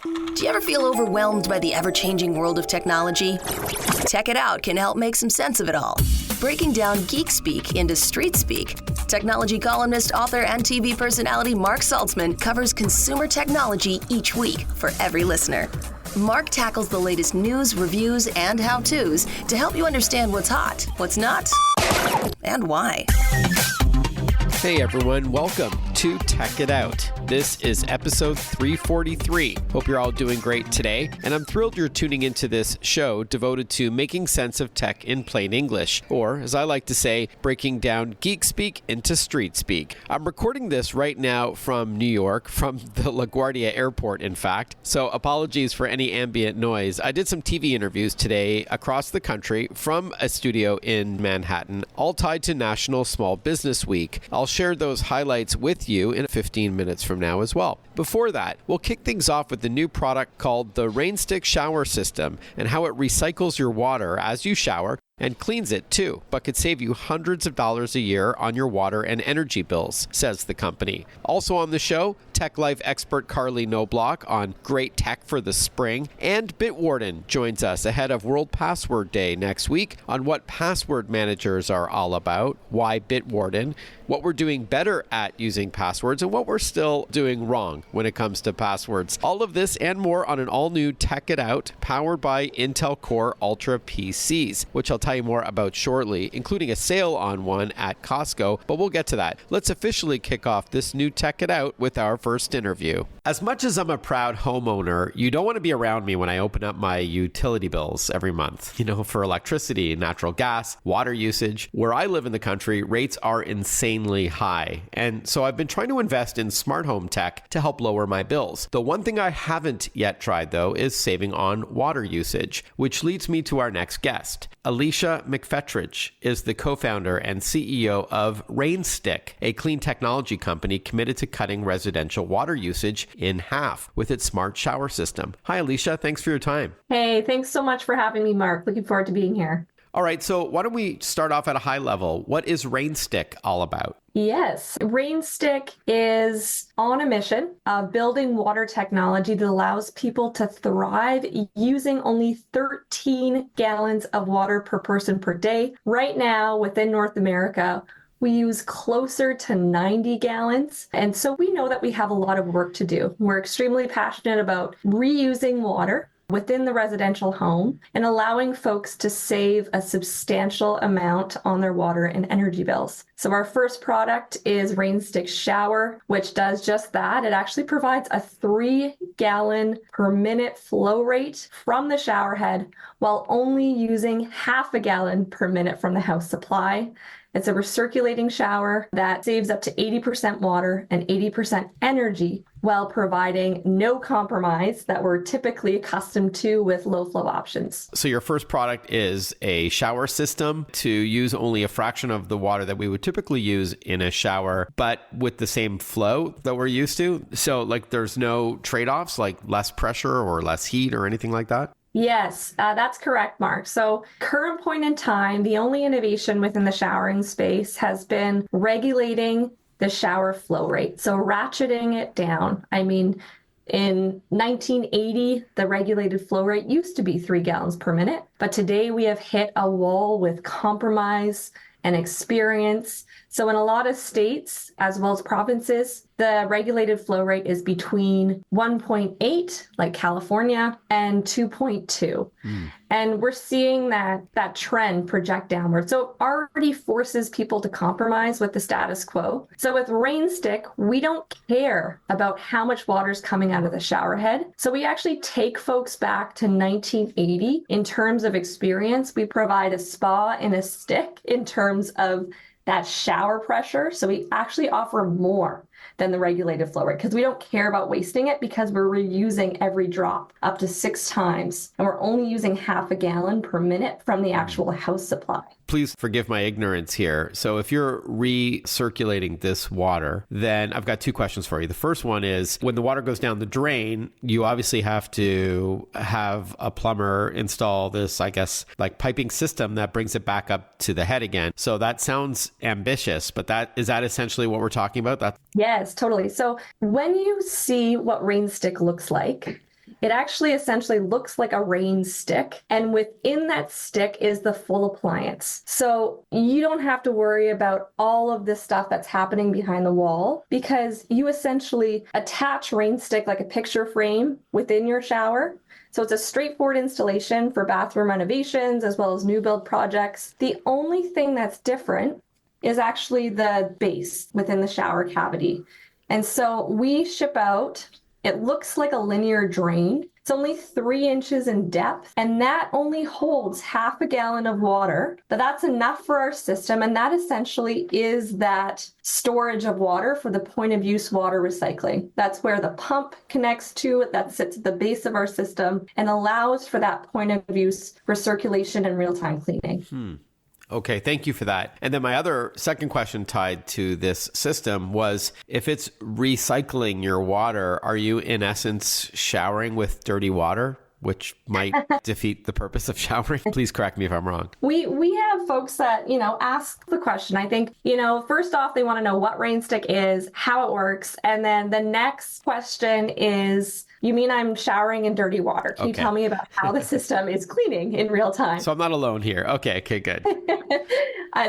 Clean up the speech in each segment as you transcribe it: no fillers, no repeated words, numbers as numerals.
Do you ever feel overwhelmed by the ever-changing world of technology? Tech It Out can help make some sense of it all. Breaking down geek speak into street speak, technology columnist, author, and TV personality Mark Saltzman covers consumer technology each week for every listener. Mark tackles the latest news, reviews, and how-tos to help you understand what's hot, what's not, and why. Hey everyone, welcome to Tech It Out. This is episode 343. Hope you're all doing great today, and I'm thrilled you're tuning into this show devoted to making sense of tech in plain English, or as I like to say, breaking down geek speak into street speak. I'm recording this right now from New York, from the LaGuardia airport in fact, so apologies for any ambient noise. I did some TV interviews today across the country from a studio in Manhattan, all tied to National Small Business Week. I'll share those highlights with you in 15 minutes from now as well. Before that, we'll kick things off with the new product called the Rainstick shower system and how it recycles your water as you shower and cleans it too, but could save you hundreds of dollars a year on your water and energy bills, says the company. Also on the show, Tech Life expert Carley Knobloch on great tech for the spring, and Bitwarden joins us ahead of World Password Day next week on what password managers are all about, why Bitwarden, what we're doing better at using passwords, and what we're still doing wrong when it comes to passwords. All of this and more on an all-new Tech It Out powered by Intel Core Ultra PCs, which I'll tell you more about shortly, including a sale on one at Costco, but we'll get to that. Let's officially kick off this new Tech It Out with our first interview. As much as I'm a proud homeowner, you don't want to be around me when I open up my utility bills every month, for electricity, natural gas, water usage. Where I live in the country, rates are insanely high. And so I've been trying to invest in smart home tech to help lower my bills. The one thing I haven't yet tried, though, is saving on water usage, which leads me to our next guest. Alisha McFetridge is the co-founder and CEO of Rainstick, a clean technology company committed to cutting residential water usage in half with its smart shower system. Hi, Alisha. Thanks for your time. Hey, thanks so much for having me, Mark. Looking forward to being here. All right, so why don't we start off at a high level? What is Rainstick all about? Yes, Rainstick is on a mission of building water technology that allows people to thrive using only 13 gallons of water per person per day. Right now, within North America, we use closer to 90 gallons. And so we know that we have a lot of work to do. We're extremely passionate about reusing water within the residential home and allowing folks to save a substantial amount on their water and energy bills. So our first product is Rainstick Shower, which does just that. It actually provides a 3-gallon per minute flow rate from the shower head while only using half a gallon per minute from the house supply. It's a recirculating shower that saves up to 80% water and 80% energy while providing no compromise that we're typically accustomed to with low flow options. So your first product is a shower system to use only a fraction of the water that we would typically use in a shower, but with the same flow that we're used to. So there's no trade-offs like less pressure or less heat or anything like that? Yes, that's correct, Mark. So current point in time, the only innovation within the showering space has been regulating the shower flow rate. So ratcheting it down. In 1980, the regulated flow rate used to be 3 gallons per minute, but today we have hit a wall with compromise and experience. So in a lot of states, as well as provinces, the regulated flow rate is between 1.8, like California, and 2.2. And we're seeing that trend project downward. So it already forces people to compromise with the status quo. So with Rainstick, we don't care about how much water is coming out of the shower head. So we actually take folks back to 1980 in terms of experience. We provide a spa in a stick in terms of that shower pressure. So we actually offer more than the regulated flow rate because we don't care about wasting it because we're reusing every drop up to 6 times. And we're only using half a gallon per minute from the actual house supply. Please forgive my ignorance here. So if you're recirculating this water, then I've got 2 questions for you. The first one is when the water goes down the drain, you obviously have to have a plumber install this, piping system that brings it back up to the head again. So that sounds ambitious, but is that essentially what we're talking about? Yes, totally. So when you see what Rainstick looks like, It actually essentially looks like a rain stick, and within that stick is the full appliance. So you don't have to worry about all of this stuff that's happening behind the wall, because you essentially attach Rainstick like a picture frame within your shower. So it's a straightforward installation for bathroom renovations as well as new build projects. The only thing that's different is actually the base within the shower cavity. And so we ship out, it looks like a linear drain. It's only 3 inches in depth, and that only holds half a gallon of water. But that's enough for our system, and that essentially is that storage of water for the point of use water recycling. That's where the pump connects to it, that sits at the base of our system and allows for that point of use recirculation and real-time cleaning. Okay, thank you for that. And then my other second question tied to this system was, if it's recycling your water, are you in essence showering with dirty water, which might defeat the purpose of showering? Please correct me if I'm wrong. We have folks that, ask the question. I think, first off, they want to know what Rainstick is, how it works. And then the next question is, you mean I'm showering in dirty water? Can you tell me about how the system is cleaning in real time? So I'm not alone here. Okay, good.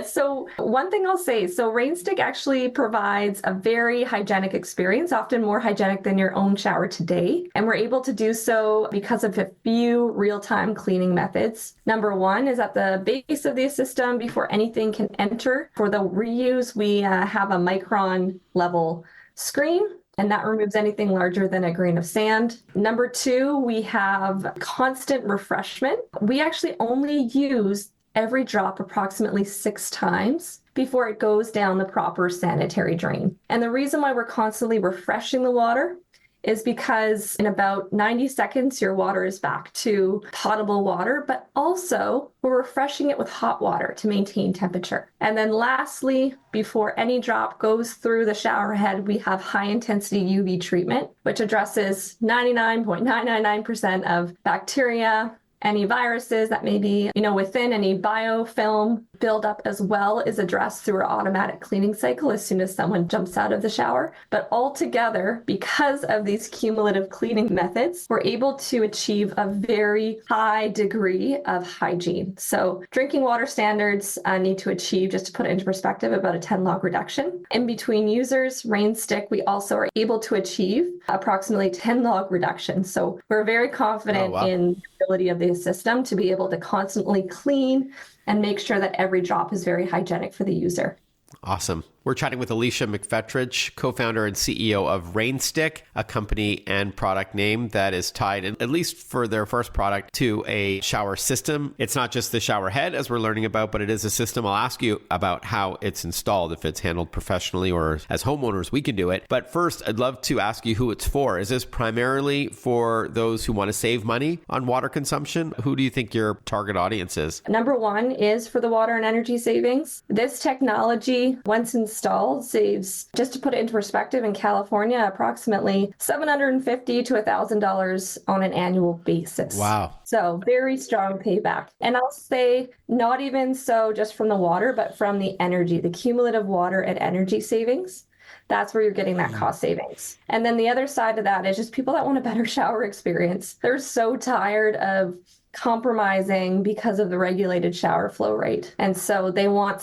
So one thing I'll say, so Rainstick actually provides a very hygienic experience, often more hygienic than your own shower today. And we're able to do so because of a few real-time cleaning methods. Number one is at the base of the system before anything can enter. For the reuse, we have a micron level screen, and that removes anything larger than a grain of sand. Number two, we have constant refreshment. We actually only use every drop approximately 6 times before it goes down the proper sanitary drain. And the reason why we're constantly refreshing the water is because in about 90 seconds, your water is back to potable water, but also we're refreshing it with hot water to maintain temperature. And then lastly, before any drop goes through the shower head, we have high intensity UV treatment, which addresses 99.999% of bacteria, any viruses that may be, within, any biofilm buildup as well is addressed through our automatic cleaning cycle as soon as someone jumps out of the shower. But altogether, because of these cumulative cleaning methods, we're able to achieve a very high degree of hygiene. So drinking water standards need to achieve, just to put it into perspective, about a 10 log reduction. In between users, Rainstick, we also are able to achieve approximately 10 log reduction. So we're very confident in the ability of the system to be able to constantly clean and make sure that every drop is very hygienic for the user. Awesome. We're chatting with Alisha McFetridge, co-founder and CEO of Rainstick, a company and product name that is tied, at least for their first product, to a shower system. It's not just the shower head, as we're learning about, but it is a system. I'll ask you about how it's installed, if it's handled professionally or as homeowners, we can do it. But first, I'd love to ask you who it's for. Is this primarily for those who want to save money on water consumption? Who do you think your target audience is? Number one is for the water and energy savings. This technology, once installed, saves, just to put it into perspective, in California, approximately $750 to $1,000 on an annual basis. Wow. So very strong payback. And I'll say not even so just from the water, but from the energy, the cumulative water and energy savings. That's where you're getting that cost savings. And then the other side of that is just people that want a better shower experience. They're so tired of compromising because of the regulated shower flow rate. And so they want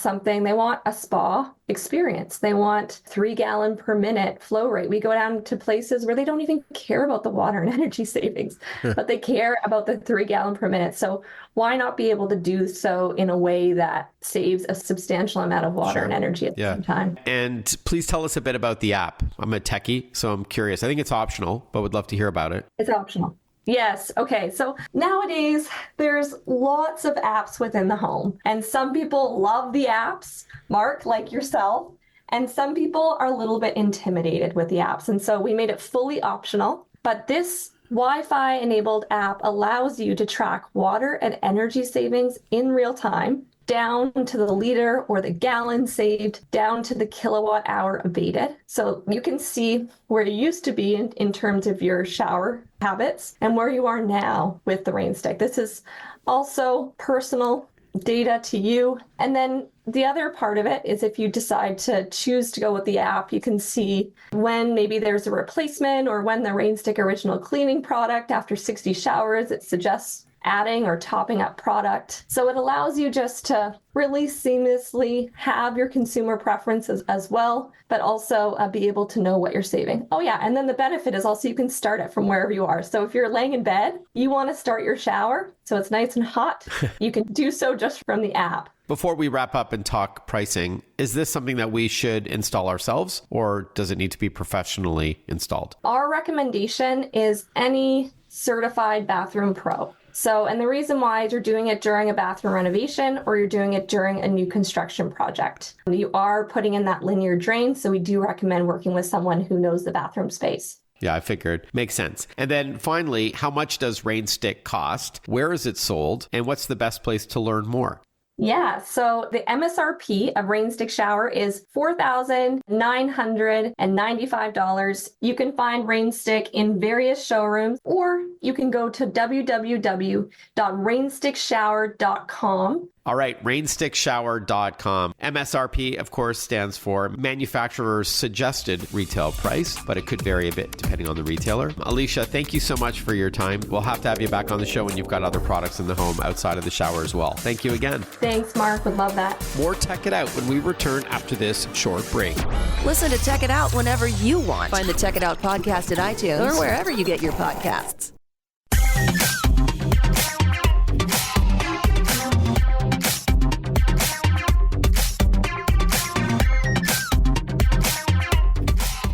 a spa experience. They want 3 gallon per minute flow rate. We go down to places where they don't even care about the water and energy savings, but they care about the 3 gallon per minute. So why not be able to do so in a way that saves a substantial amount of water and energy at the same time? And please tell us a bit about the app. I'm a techie, so I'm curious. I think it's optional, but would love to hear about it. It's optional. Yes. Okay. So nowadays there's lots of apps within the home, and some people love the apps, Mark, like yourself, and some people are a little bit intimidated with the apps. And so we made it fully optional, but this Wi-Fi enabled app allows you to track water and energy savings in real time, down to the liter or the gallon saved, down to the kilowatt hour abated. So you can see where you used to be in terms of your shower habits and where you are now with the Rainstick. This is also personal, data to you. And then the other part of it is if you decide to choose to go with the app, you can see when maybe there's a replacement or when the Rainstick original cleaning product after 60 showers, it suggests adding or topping up product. So it allows you just to really seamlessly have your consumer preferences as well, but also be able to know what you're saving. Oh yeah, and then the benefit is also you can start it from wherever you are. So if you're laying in bed, you want to start your shower, so it's nice and hot, you can do so just from the app. Before we wrap up and talk pricing, is this something that we should install ourselves, or does it need to be professionally installed? Our recommendation is any certified bathroom pro. So, and the reason why is you're doing it during a bathroom renovation or you're doing it during a new construction project. You are putting in that linear drain, so we do recommend working with someone who knows the bathroom space. Yeah, I figured. Makes sense. And then finally, how much does Rainstick cost? Where is it sold? And what's the best place to learn more? Yeah, so the MSRP of Rainstick Shower is $4,995. You can find Rainstick in various showrooms, or you can go to www.rainstickshower.com. All right, rainstickshower.com. MSRP, of course, stands for manufacturer's suggested retail price, but it could vary a bit depending on the retailer. Alisha, thank you so much for your time. We'll have to have you back on the show when you've got other products in the home outside of the shower as well. Thank you again. Thanks, Mark. Would love that. More Tech It Out when we return after this short break. Listen to Tech It Out whenever you want. Find the Tech It Out podcast at iTunes or wherever you get your podcasts.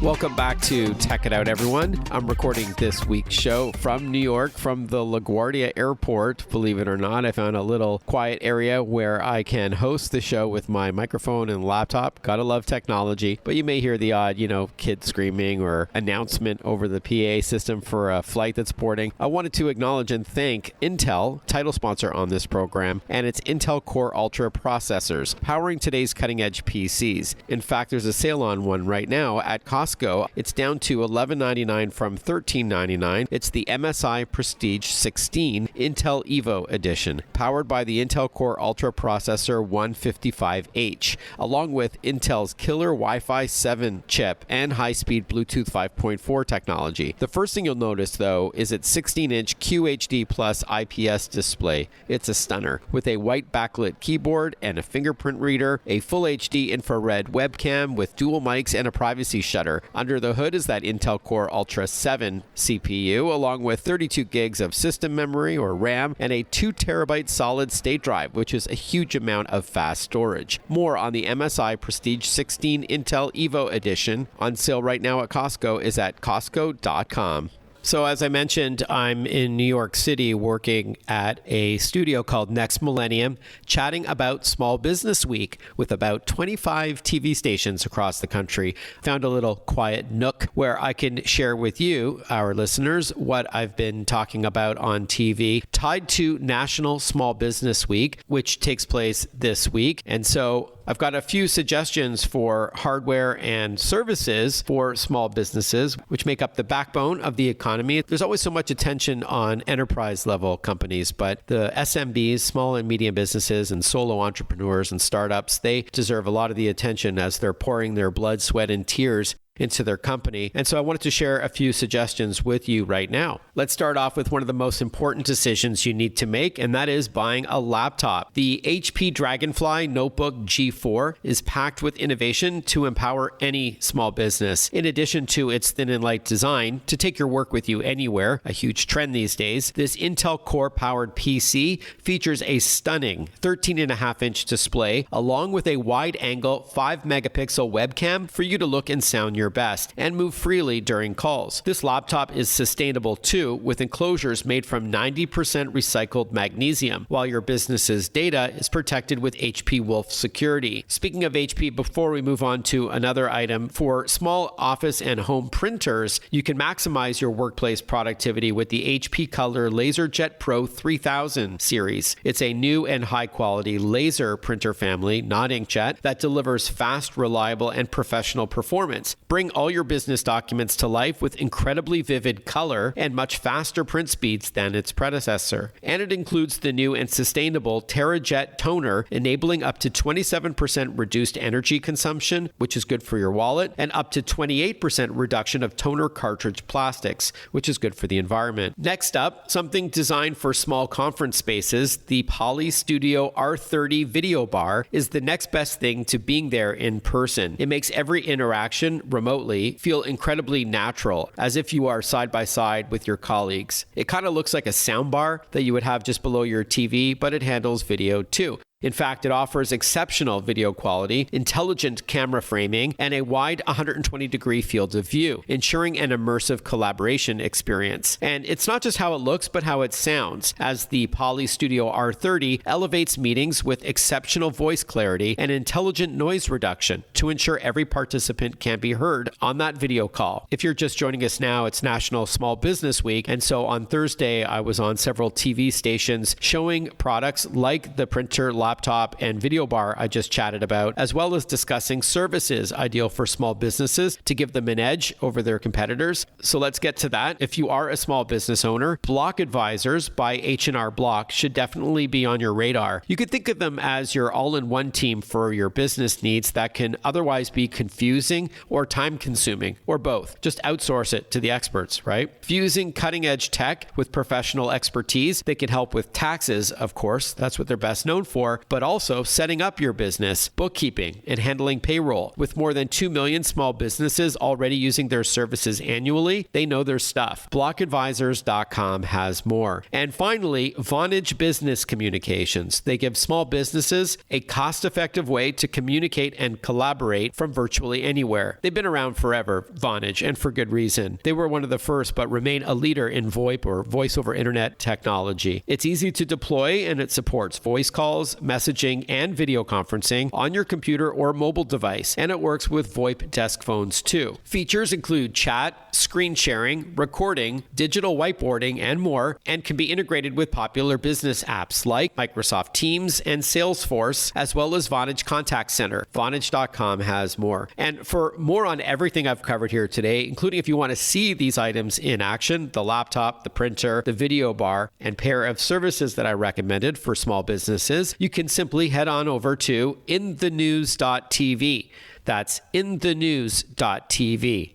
Welcome back to Tech It Out, everyone. I'm recording this week's show from New York, from the LaGuardia Airport. Believe it or not, I found a little quiet area where I can host the show with my microphone and laptop. Gotta love technology. But you may hear the odd, kid screaming or announcement over the PA system for a flight that's boarding. I wanted to acknowledge and thank Intel, title sponsor on this program, and its Intel Core Ultra processors, powering today's cutting-edge PCs. In fact, there's a sale on one right now at Costco. It's down to $11.99 from $13.99. It's the MSI Prestige 16 Intel Evo Edition, powered by the Intel Core Ultra Processor 155H, along with Intel's killer Wi-Fi 7 chip and high-speed Bluetooth 5.4 technology. The first thing you'll notice, though, is its 16-inch QHD Plus IPS display. It's a stunner, with a white backlit keyboard and a fingerprint reader, a full HD infrared webcam with dual mics and a privacy shutter. Under the hood is that Intel Core Ultra 7 CPU, along with 32 gigs of system memory or RAM and a 2 terabyte solid state drive, which is a huge amount of fast storage. More on the MSI Prestige 16 Intel Evo Edition, on sale right now at Costco, is at Costco.com. So as I mentioned, I'm in New York City working at a studio called Next Millennium, chatting about Small Business Week with about 25 TV stations across the country. Found a little quiet nook where I can share with you, our listeners, what I've been talking about on TV, tied to National Small Business Week, which takes place this week. And so I've got a few suggestions for hardware and services for small businesses, which make up the backbone of the economy. There's always so much attention on enterprise level companies, but the SMBs, small and medium businesses, and solo entrepreneurs and startups, they deserve a lot of the attention as they're pouring their blood, sweat, and tears into their company. And so I wanted to share a few suggestions with you right now. Let's start off with one of the most important decisions you need to make, and that is buying a laptop. The HP Dragonfly Notebook G4 is packed with innovation to empower any small business. In addition to its thin and light design to take your work with you anywhere, a huge trend these days, this Intel Core powered PC features a stunning 13.5-inch display along with a wide angle 5 megapixel webcam for you to look and sound your best and move freely during calls. This laptop is sustainable too, with enclosures made from 90% recycled magnesium, while your business's data is protected with HP Wolf security. Speaking of HP, before we move on to another item, for small office and home printers, you can maximize your workplace productivity with the HP Color LaserJet Pro 3000 series. It's a new and high-quality laser printer family, not inkjet, that delivers fast, reliable, and professional performance. Bring bring all your business documents to life with incredibly vivid color and much faster print speeds than its predecessor. And it includes the new and sustainable TerraJet toner, enabling up to 27% reduced energy consumption, which is good for your wallet, and up to 28% reduction of toner cartridge plastics, which is good for the environment. Next up, something designed for small conference spaces, the Poly Studio R30 video bar is the next best thing to being there in person. It makes every interaction remotely feel incredibly natural, as if you are side by side with your colleagues. It kind of looks like a sound bar that you would have just below your TV, but it handles video too. In fact, it offers exceptional video quality, intelligent camera framing, and a wide 120-degree field of view, ensuring an immersive collaboration experience. And it's not just how it looks, but how it sounds, as the Poly Studio R30 elevates meetings with exceptional voice clarity and intelligent noise reduction to ensure every participant can be heard on that video call. If you're just joining us now, it's National Small Business Week, and so on Thursday, I was on several TV stations showing products like the printer, laptop, and video bar I just chatted about, as well as discussing services ideal for small businesses to give them an edge over their competitors. So let's get to that. If you are a small business owner, Block Advisors by H&R Block should definitely be on your radar. You could think of them as your all-in-one team for your business needs that can otherwise be confusing or time-consuming, or both. Just outsource it to the experts, right? Fusing cutting-edge tech with professional expertise, they can help with taxes, of course. That's what they're best known for, but also setting up your business, bookkeeping, and handling payroll. With more than 2 million small businesses already using their services annually, they know their stuff. Blockadvisors.com has more. And finally, Vonage Business Communications. They give small businesses a cost-effective way to communicate and collaborate from virtually anywhere. They've been around forever, Vonage, and for good reason. They were one of the first, but remain a leader in VoIP, or voice over internet technology. It's easy to deploy, and it supports voice calls, messaging, and video conferencing on your computer or mobile device, and it works with VoIP desk phones too. Features include chat, screen sharing, recording, digital whiteboarding, and more, and can be integrated with popular business apps like Microsoft Teams and Salesforce, as well as Vonage Contact Center. Vonage.com has more. And for more on everything I've covered here today, including if you want to see these items in action, the laptop, the printer, the video bar, and pair of services that I recommended for small businesses, you can simply head on over to inthenews.tv. That's inthenews.tv.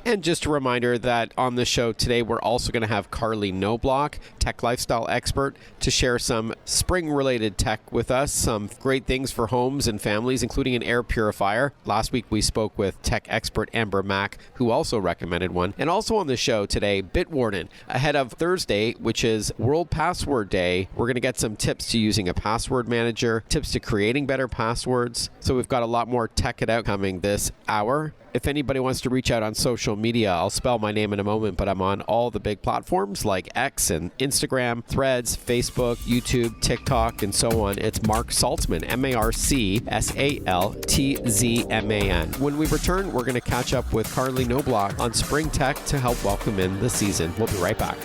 And just a reminder that on the show today, we're also going to have Carley Knobloch, tech lifestyle expert, to share some spring-related tech with us, some great things for homes and families, including an air purifier. Last week, we spoke with tech expert Amber Mack, who also recommended one. And also on the show today, Bitwarden. Ahead of Thursday, which is World Password Day, we're going to get some tips to using a password manager, tips to creating better passwords. So we've got a lot more Tech It Out coming this hour. If anybody wants to reach out on social media, I'll spell my name in a moment, but I'm on all the big platforms like X and Instagram, Threads, Facebook, YouTube, TikTok, and so on. It's Mark Saltzman, MarkSaltzman. When we return, we're going to catch up with Carley Knobloch on Spring Tech to help welcome in the season. We'll be right back.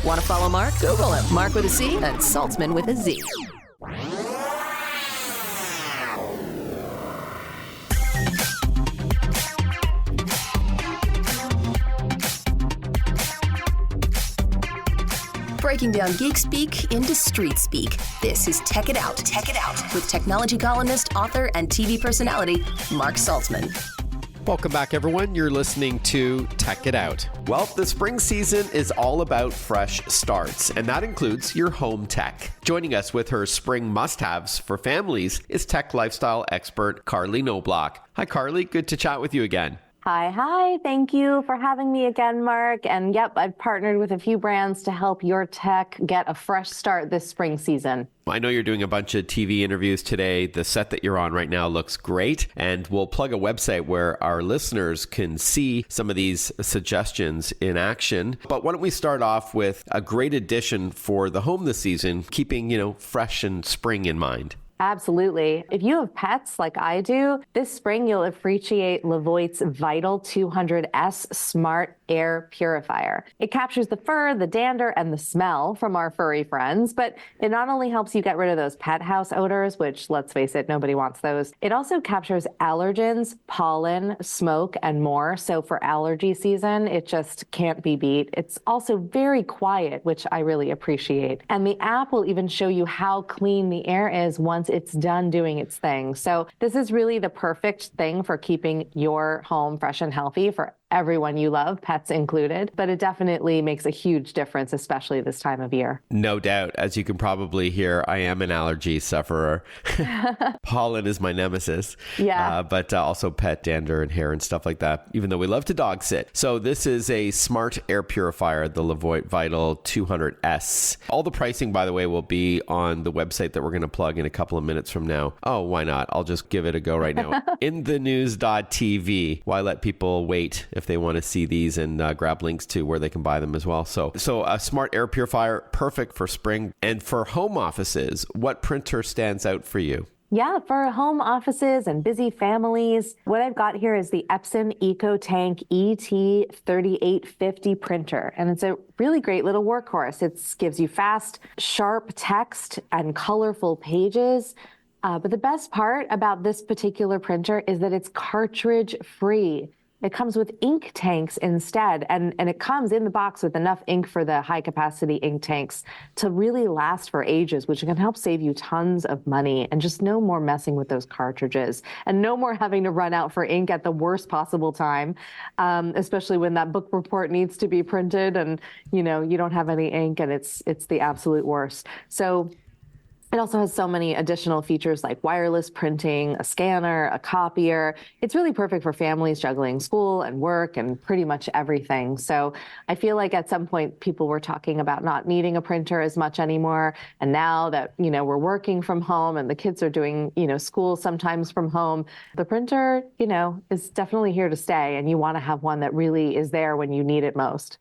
Want to follow Mark? Google him. Mark with a C and Saltzman with a Z. Breaking down geek speak into street speak. This is Tech It Out. Tech It Out with technology columnist, author, and TV personality Mark Saltzman. Welcome back, everyone. You're listening to Tech It Out. Well, the spring season is all about fresh starts, and that includes your home tech. Joining us with her spring must-haves for families is tech lifestyle expert Carley Knobloch. Hi, Carley. Good to chat with you again. Hi. Thank you for having me again, Mark. And yep, I've partnered with a few brands to help your tech get a fresh start this spring season. I know you're doing a bunch of TV interviews today. The set that you're on right now looks great. And we'll plug a website where our listeners can see some of these suggestions in action. But why don't we start off with a great addition for the home this season, keeping, fresh and spring in mind. Absolutely. If you have pets like I do, this spring you'll appreciate Levoit's Vital 200S Smart Air Purifier. It captures the fur, the dander, and the smell from our furry friends, but it not only helps you get rid of those pet house odors, which, let's face it, nobody wants those, it also captures allergens, pollen, smoke, and more. So for allergy season, it just can't be beat. It's also very quiet, which I really appreciate. And the app will even show you how clean the air is once it's done doing its thing. So this is really the perfect thing for keeping your home fresh and healthy for everyone you love, pets included, but it definitely makes a huge difference, especially this time of year. No doubt. As you can probably hear, I am an allergy sufferer. Pollen is my nemesis. Yeah. But also pet dander and hair and stuff like that, even though we love to dog sit. So this is a smart air purifier, the Levoit Vital 200S. All the pricing, by the way, will be on the website that we're going to plug in a couple of minutes from now. Oh, why not? I'll just give it a go right now. inthenews.tv. Why let people wait if they want to see these and grab links to where they can buy them as well. So a smart air purifier, perfect for spring. And for home offices, what printer stands out for you? Yeah, for home offices and busy families, what I've got here is the Epson EcoTank ET3850 printer. And it's a really great little workhorse. It gives you fast, sharp text and colorful pages. But the best part about this particular printer is that it's cartridge free. It comes with ink tanks instead, and it comes in the box with enough ink for the high-capacity ink tanks to really last for ages, which can help save you tons of money and just no more messing with those cartridges and no more having to run out for ink at the worst possible time, especially when that book report needs to be printed and, you don't have any ink and it's the absolute worst. So it also has so many additional features like wireless printing, a scanner, a copier. It's really perfect for families juggling school and work and pretty much everything. So I feel like at some point people were talking about not needing a printer as much anymore. And now that, we're working from home and the kids are doing, school sometimes from home, the printer, is definitely here to stay. And you want to have one that really is there when you need it most.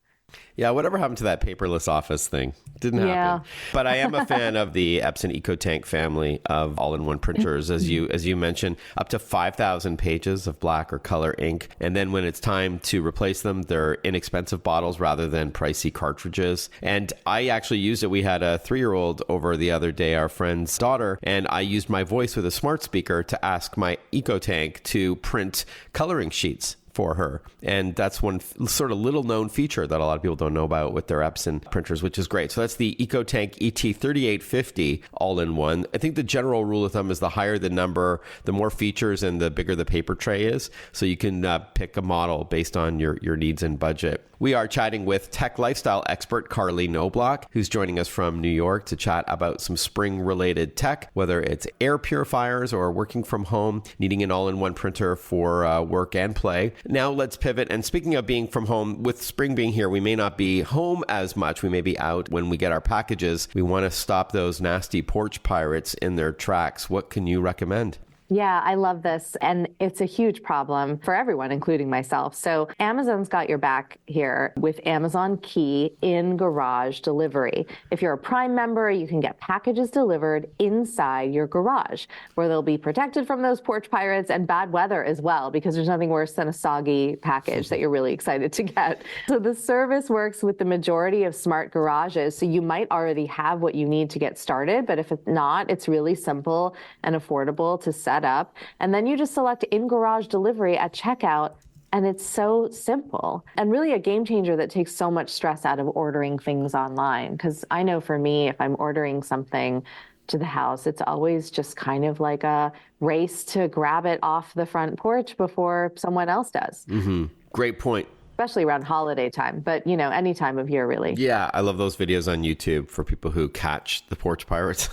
Yeah, whatever happened to that paperless office thing? Didn't happen. Yeah. But I am a fan of the Epson EcoTank family of all-in-one printers, as you mentioned, up to 5,000 pages of black or color ink. And then when it's time to replace them, they're inexpensive bottles rather than pricey cartridges. And I actually used it. We had a 3-year-old over the other day, our friend's daughter, and I used my voice with a smart speaker to ask my EcoTank to print coloring sheets for her. And that's one sort of little known feature that a lot of people don't know about with their Epson printers, which is great. So that's the EcoTank ET3850 all-in-one. I think the general rule of thumb is the higher the number, the more features and the bigger the paper tray is. So you can pick a model based on your needs and budget. We are chatting with tech lifestyle expert Carley Knobloch, who's joining us from New York to chat about some spring-related tech, whether it's air purifiers or working from home, needing an all-in-one printer for work and play. Now let's pivot. And speaking of being from home, with spring being here, we may not be home as much. We may be out when we get our packages. We want to stop those nasty porch pirates in their tracks. What can you recommend? Yeah, I love this. And it's a huge problem for everyone, including myself. So Amazon's got your back here with Amazon Key in garage delivery. If you're a Prime member, you can get packages delivered inside your garage, where they'll be protected from those porch pirates and bad weather as well, because there's nothing worse than a soggy package that you're really excited to get. So the service works with the majority of smart garages. So you might already have what you need to get started, but if it's not, it's really simple and affordable to set up. And then you just select in-garage delivery at checkout, and it's so simple and really a game changer that takes so much stress out of ordering things online. Because I know for me, if I'm ordering something to the house, it's always just kind of like a race to grab it off the front porch before someone else does. Mm-hmm. Great point. Especially around holiday time, but any time of year, really. Yeah, I love those videos on YouTube for people who catch the porch pirates.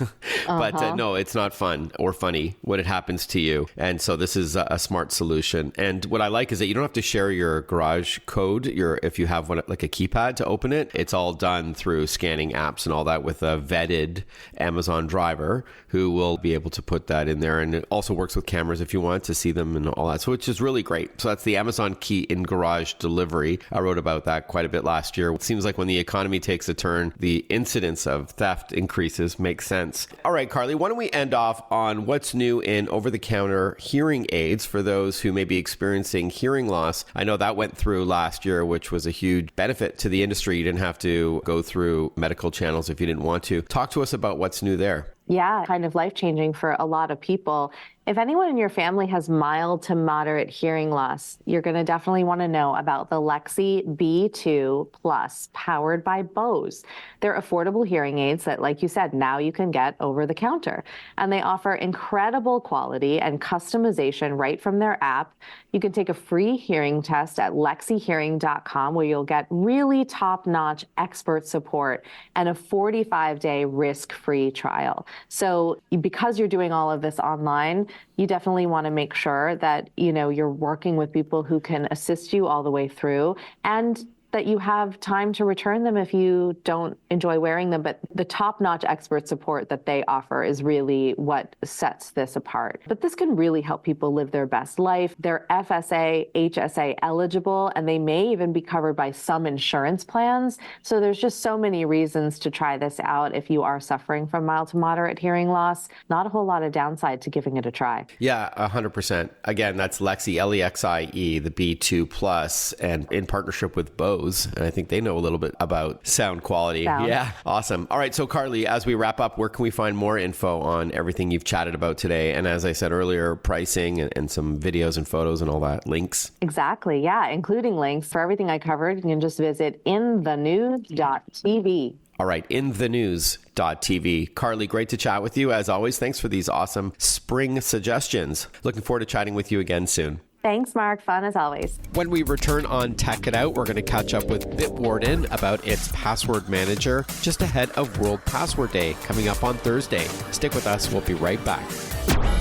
But no, it's not fun or funny when it happens to you. And so this is a smart solution. And what I like is that you don't have to share your garage code, if you have one like a keypad to open it. It's all done through scanning apps and all that with a vetted Amazon driver who will be able to put that in there. And it also works with cameras if you want to see them and all that. So which is really great. So that's the Amazon Key in garage delivery. recovery. I wrote about that quite a bit last year. It seems like when the economy takes a turn, the incidence of theft increases. Makes sense. All right, Carley, why don't we end off on what's new in over-the-counter hearing aids for those who may be experiencing hearing loss. I know that went through last year, which was a huge benefit to the industry. You didn't have to go through medical channels if you didn't want to. Talk to us about what's new there. Yeah, kind of life-changing for a lot of people. If anyone in your family has mild to moderate hearing loss, you're going to definitely want to know about the Lexi B2 Plus, powered by Bose. They're affordable hearing aids that, like you said, now you can get over the counter. And they offer incredible quality and customization right from their app. You can take a free hearing test at lexihearing.com, where you'll get really top-notch expert support and a 45-day risk-free trial. So because you're doing all of this online, you definitely want to make sure that, you're working with people who can assist you all the way through, and that you have time to return them if you don't enjoy wearing them. But the top-notch expert support that they offer is really what sets this apart. But this can really help people live their best life. They're FSA, HSA eligible, and they may even be covered by some insurance plans. So there's just so many reasons to try this out if you are suffering from mild to moderate hearing loss. Not a whole lot of downside to giving it a try. Yeah, 100%. Again, that's Lexi, Lexie, the B2 Plus, and in partnership with Bose. And I think they know a little bit about sound quality. Yeah, awesome. All right. So Carley, as we wrap up, where can we find more info on everything you've chatted about today? And as I said earlier, pricing and some videos and photos and all that, links? Exactly. Yeah, including links for everything I covered. You can just visit inthenews.tv. All right, inthenews.tv. Carley, great to chat with you. As always, thanks for these awesome spring suggestions. Looking forward to chatting with you again soon. Thanks, Mark. Fun as always. When we return on Tech It Out, we're going to catch up with Bitwarden about its password manager just ahead of World Password Day coming up on Thursday. Stick with us. We'll be right back.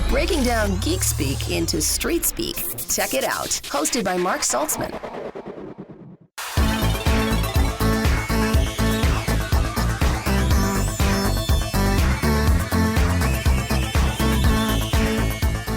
Breaking down geek speak into street speak. Tech It Out, hosted by Mark Saltzman.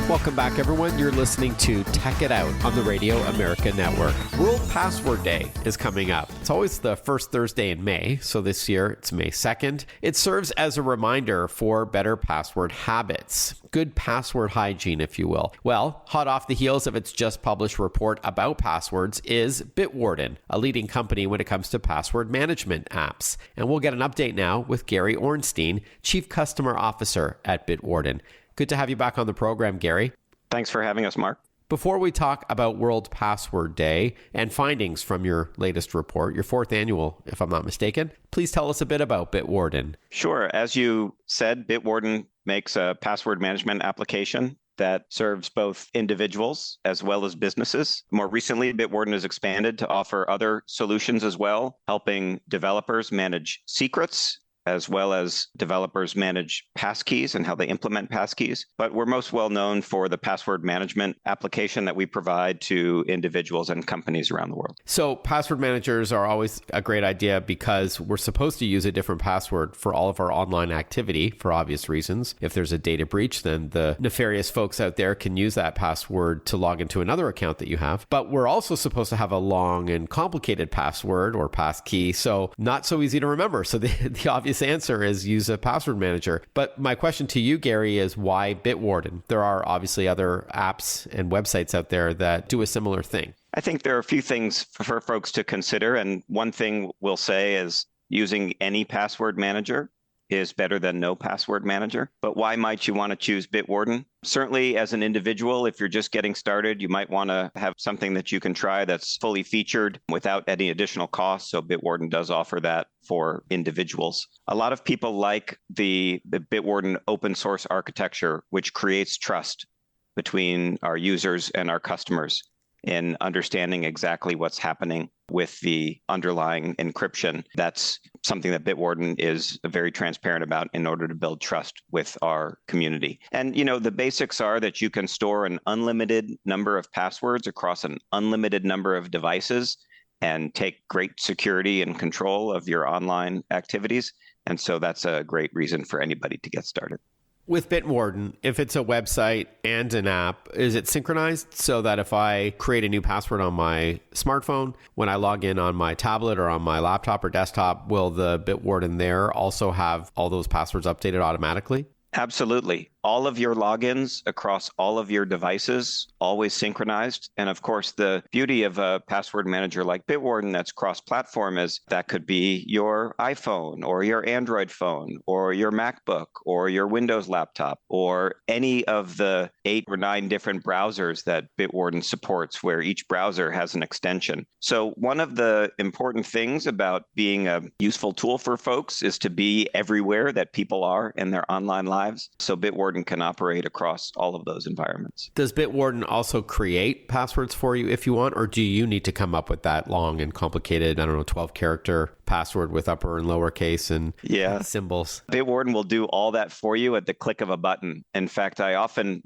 Welcome back, everyone. You're listening to Tech It Out on the Radio America Network. World Password Day is coming up. It's always the first Thursday in May, so this year it's May 2nd. It serves as a reminder for better password habits, good password hygiene, if you will. Well, hot off the heels of its just published report about passwords is Bitwarden, a leading company when it comes to password management apps. And we'll get an update now with Gary Orenstein, Chief Customer Officer at Bitwarden. Good to have you back on the program, Gary. Thanks for having us, Mark. Before we talk about World Password Day and findings from your latest report, your fourth annual, if I'm not mistaken, please tell us a bit about Bitwarden. Sure. As you said, Bitwarden makes a password management application that serves both individuals as well as businesses. More recently, Bitwarden has expanded to offer other solutions as well, helping developers manage secrets, as well as developers manage passkeys and how they implement passkeys. But we're most well known for the password management application that we provide to individuals and companies around the world. So password managers are always a great idea because we're supposed to use a different password for all of our online activity for obvious reasons. If there's a data breach, then the nefarious folks out there can use that password to log into another account that you have. But we're also supposed to have a long and complicated password or passkey, so not so easy to remember. So the obvious answer is use a password manager. But my question to you, Gary, is why Bitwarden? There are obviously other apps and websites out there that do a similar thing. I think there are a few things for folks to consider. And one thing we'll say is using any password manager is better than no password manager. But why might you want to choose Bitwarden? Certainly, as an individual, if you're just getting started, you might want to have something that you can try that's fully featured without any additional cost. So Bitwarden does offer that for individuals. A lot of people like the Bitwarden open source architecture, which creates trust between our users and our customers in understanding exactly what's happening with the underlying encryption. That's something that Bitwarden is very transparent about in order to build trust with our community. And, the basics are that you can store an unlimited number of passwords across an unlimited number of devices and take great security and control of your online activities. And so that's a great reason for anybody to get started. With Bitwarden, if it's a website and an app, is it synchronized so that if I create a new password on my smartphone, when I log in on my tablet or on my laptop or desktop, will the Bitwarden there also have all those passwords updated automatically? Absolutely. All of your logins across all of your devices, always synchronized. And of course, the beauty of a password manager like Bitwarden that's cross-platform is that could be your iPhone or your Android phone or your MacBook or your Windows laptop or any of the 8 or 9 different browsers that Bitwarden supports, where each browser has an extension. So one of the important things about being a useful tool for folks is to be everywhere that people are in their online lives. So Bitwarden can operate across all of those environments. Does Bitwarden also create passwords for you if you want, or do you need to come up with that long and complicated, 12-character password with upper and lowercase and symbols? Bitwarden will do all that for you at the click of a button. In fact, I often,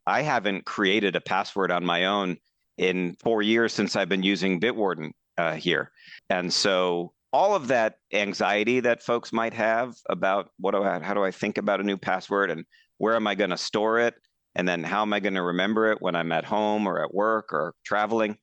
I haven't created a password on my own in 4 years since I've been using Bitwarden here. And so all of that anxiety that folks might have about how do I think about a new password and where am I going to store it? And then how am I going to remember it when I'm at home or at work or traveling?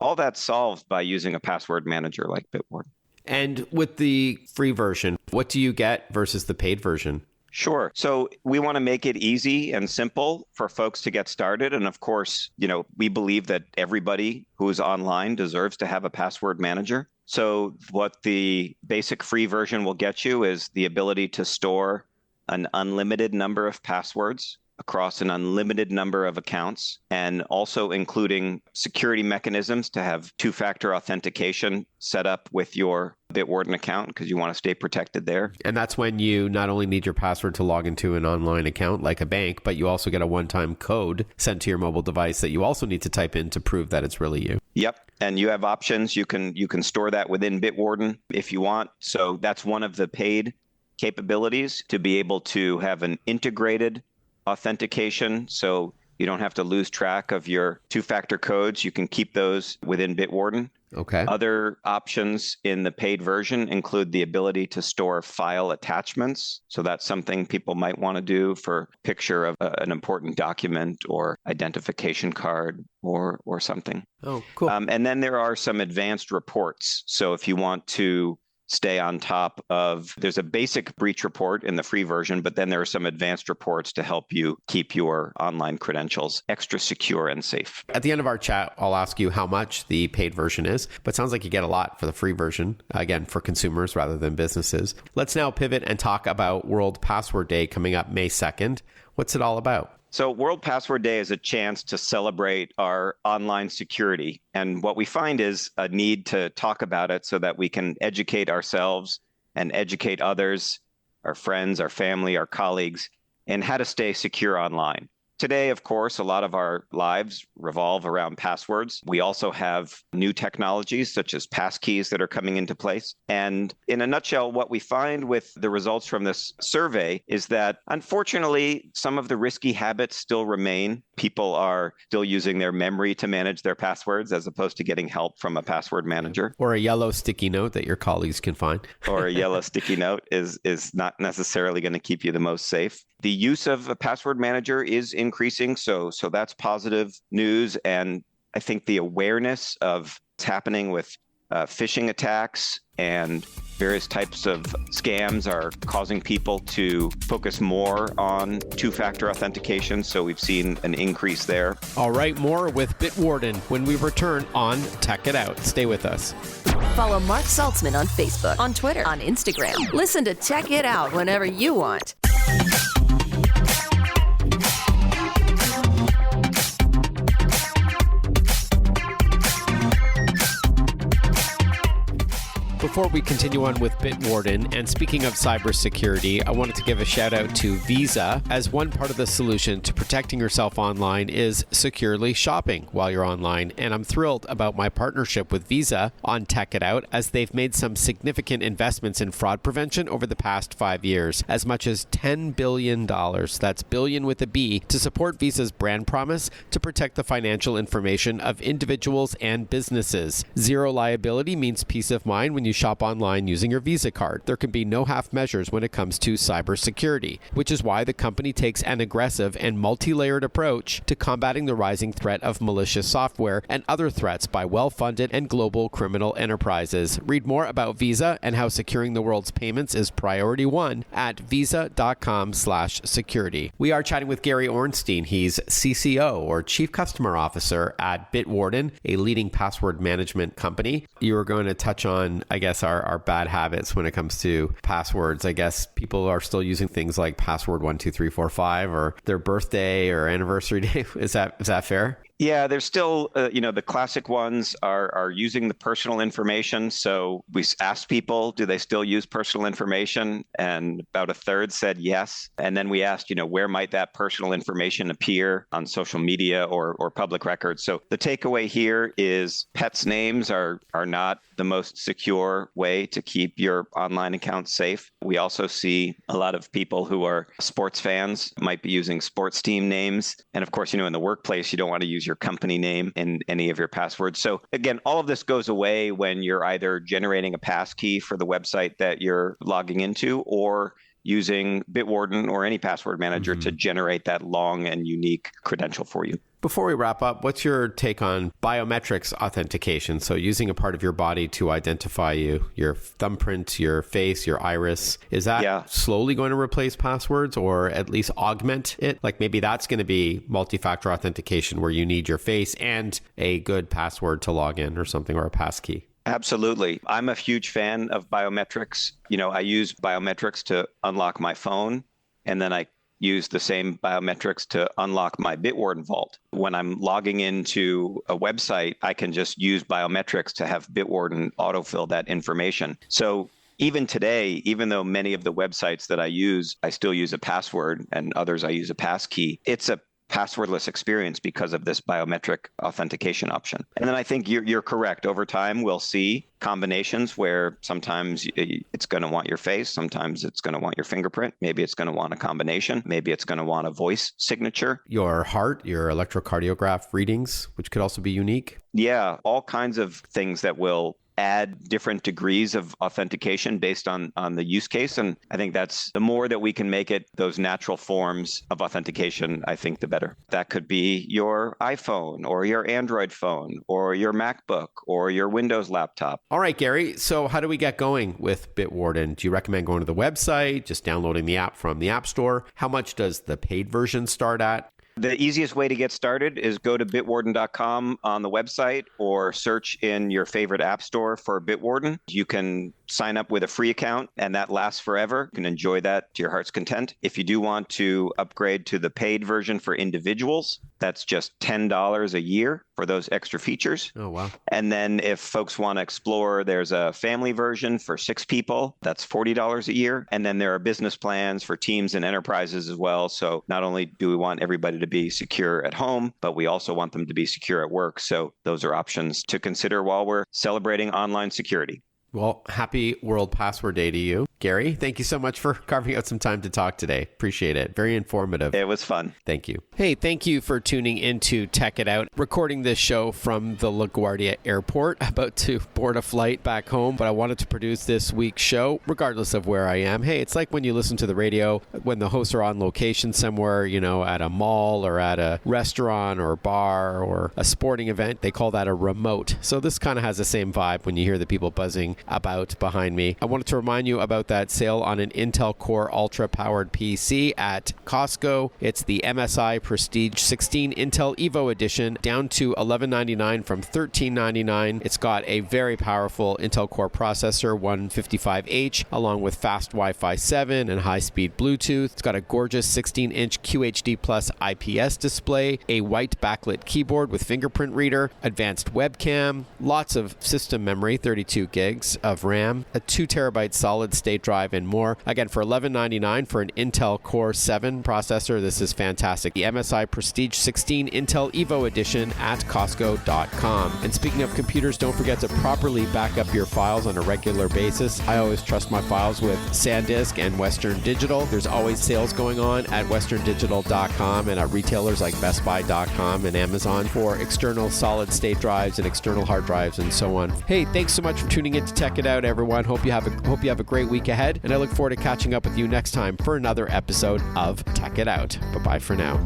All that's solved by using a password manager like Bitwarden. And with the free version, what do you get versus the paid version? Sure. So we want to make it easy and simple for folks to get started. And of course, we believe that everybody who's online deserves to have a password manager. So what the basic free version will get you is the ability to store an unlimited number of passwords across an unlimited number of accounts, and also including security mechanisms to have two-factor authentication set up with your Bitwarden account because you want to stay protected there. And that's when you not only need your password to log into an online account like a bank, but you also get a one-time code sent to your mobile device that you also need to type in to prove that it's really you. Yep. And you have options. You can store that within Bitwarden if you want. So that's one of the paid capabilities, to be able to have an integrated authentication. So you don't have to lose track of your two-factor codes. You can keep those within Bitwarden. Okay. Other options in the paid version include the ability to store file attachments. So that's something people might want to do for a picture of an important document or identification card or something. Oh, cool. And then there are some advanced reports. So if you want to stay on top of, there's a basic breach report in the free version, but then there are some advanced reports to help you keep your online credentials extra secure and safe. At the end of our chat, I'll ask you how much the paid version is, but it sounds like you get a lot for the free version, again, for consumers rather than businesses. Let's now pivot and talk about World Password Day coming up May 2nd. What's it all about? So World Password Day is a chance to celebrate our online security. And what we find is a need to talk about it so that we can educate ourselves and educate others, our friends, our family, our colleagues, in how to stay secure online. Today, of course, a lot of our lives revolve around passwords. We also have new technologies such as passkeys that are coming into place. And in a nutshell, what we find with the results from this survey is that, unfortunately, some of the risky habits still remain. People are still using their memory to manage their passwords as opposed to getting help from a password manager. Or a yellow sticky note that your colleagues can find. Or a yellow sticky note is not necessarily going to keep you the most safe. The use of a password manager is increasing, so that's positive news. And I think the awareness of what's happening with phishing attacks and various types of scams are causing people to focus more on two-factor authentication. So we've seen an increase there. All right, more with Bitwarden when we return on Tech It Out. Stay with us. Follow Mark Saltzman on Facebook, on Twitter, on Instagram. Listen to Tech It Out whenever you want. Before we continue on with Bitwarden, and speaking of cybersecurity, I wanted to give a shout out to Visa, as one part of the solution to protecting yourself online is securely shopping while you're online. And I'm thrilled about my partnership with Visa on Tech It Out, as they've made some significant investments in fraud prevention over the past 5 years, as much as $10 billion, that's billion with a B, to support Visa's brand promise to protect the financial information of individuals and businesses. Zero liability means peace of mind when you shop shop online using your Visa card. There can be no half measures when it comes to cybersecurity, which is why the company takes an aggressive and multi-layered approach to combating the rising threat of malicious software and other threats by well-funded and global criminal enterprises. Read more about Visa and how securing the world's payments is priority one at visa.com/security. We are chatting with Gary Orenstein. He's CCO, or Chief Customer Officer, at Bitwarden, a leading password management company. You were going to touch on, I guess, our bad habits when it comes to passwords. I guess people are still using things like password 12345 or their birthday or anniversary day. Is that fair? Yeah, there's still, the classic ones are using the personal information. So we asked people, do they still use personal information? And about a third said yes. And then we asked, where might that personal information appear on social media or public records? So the takeaway here is pets' names are not the most secure way to keep your online account safe. We also see a lot of people who are sports fans might be using sports team names. And of course, in the workplace, you don't want to use your company name in any of your passwords. So again, all of this goes away when you're either generating a passkey for the website that you're logging into or using Bitwarden or any password manager to generate that long and unique credential for you. Before we wrap up, what's your take on biometrics authentication? So using a part of your body to identify you, your thumbprint, your face, your iris. Is that slowly going to replace passwords or at least augment it? Like maybe that's going to be multi-factor authentication where you need your face and a good password to log in or something, or a passkey. Absolutely. I'm a huge fan of biometrics. I use biometrics to unlock my phone, and then I use the same biometrics to unlock my Bitwarden vault. When I'm logging into a website, I can just use biometrics to have Bitwarden autofill that information. So even today, even though many of the websites that I use, I still use a password, and others I use a passkey, it's a passwordless experience because of this biometric authentication option. And then I think you're correct. Over time, we'll see combinations where sometimes it's going to want your face, sometimes it's going to want your fingerprint, maybe it's going to want a combination, maybe it's going to want a voice signature. Your heart, your electrocardiograph readings, which could also be unique. Yeah, all kinds of things that will add different degrees of authentication based on the use case. And I think that's the more that we can make it those natural forms of authentication, I think the better. That could be your iPhone or your Android phone or your MacBook or your Windows laptop. All right, Gary. So how do we get going with Bitwarden? Do you recommend going to the website, just downloading the app from the App Store? How much does the paid version start at? The easiest way to get started is go to bitwarden.com on the website or search in your favorite app store for Bitwarden. You can sign up with a free account and that lasts forever. You can enjoy that to your heart's content. If you do want to upgrade to the paid version for individuals, that's just $10 a year for those extra features. Oh, wow. And then if folks want to explore, there's a family version for 6 people. That's $40 a year. And then there are business plans for teams and enterprises as well. So not only do we want everybody to be secure at home, but we also want them to be secure at work. So those are options to consider while we're celebrating online security. Well, happy World Password Day to you. Gary, thank you so much for carving out some time to talk today. Appreciate it. Very informative. It was fun. Thank you. Hey, thank you for tuning into Tech It Out. Recording this show from the LaGuardia Airport, about to board a flight back home, but I wanted to produce this week's show regardless of where I am. Hey, it's like when you listen to the radio, when the hosts are on location somewhere, at a mall or at a restaurant or bar or a sporting event, they call that a remote. So this kind of has the same vibe when you hear the people buzzing about behind me. I wanted to remind you about that sale on an Intel Core Ultra powered PC at Costco. It's the MSI Prestige 16 Intel Evo Edition, down to $11.99 from $13.99. It's got a very powerful Intel Core processor, 155H, along with fast Wi-Fi 7 and high-speed Bluetooth. It's got a gorgeous 16-inch QHD Plus IPS display, a white backlit keyboard with fingerprint reader, advanced webcam, lots of system memory, 32 gigs of RAM, a 2 terabyte solid state drive, and more. Again, for $11.99 for an Intel Core 7 processor, this is fantastic. The MSI Prestige 16 Intel Evo Edition at Costco.com. And speaking of computers, don't forget to properly back up your files on a regular basis. I always trust my files with SanDisk and Western Digital. There's always sales going on at westerndigital.com and at retailers like bestbuy.com and Amazon for external solid state drives and external hard drives and so on. Hey, thanks so much for tuning in to Tech It Out, everyone. Hope you have a great week ahead, and I look forward to catching up with you next time for another episode of Tech It Out. Bye-bye for now.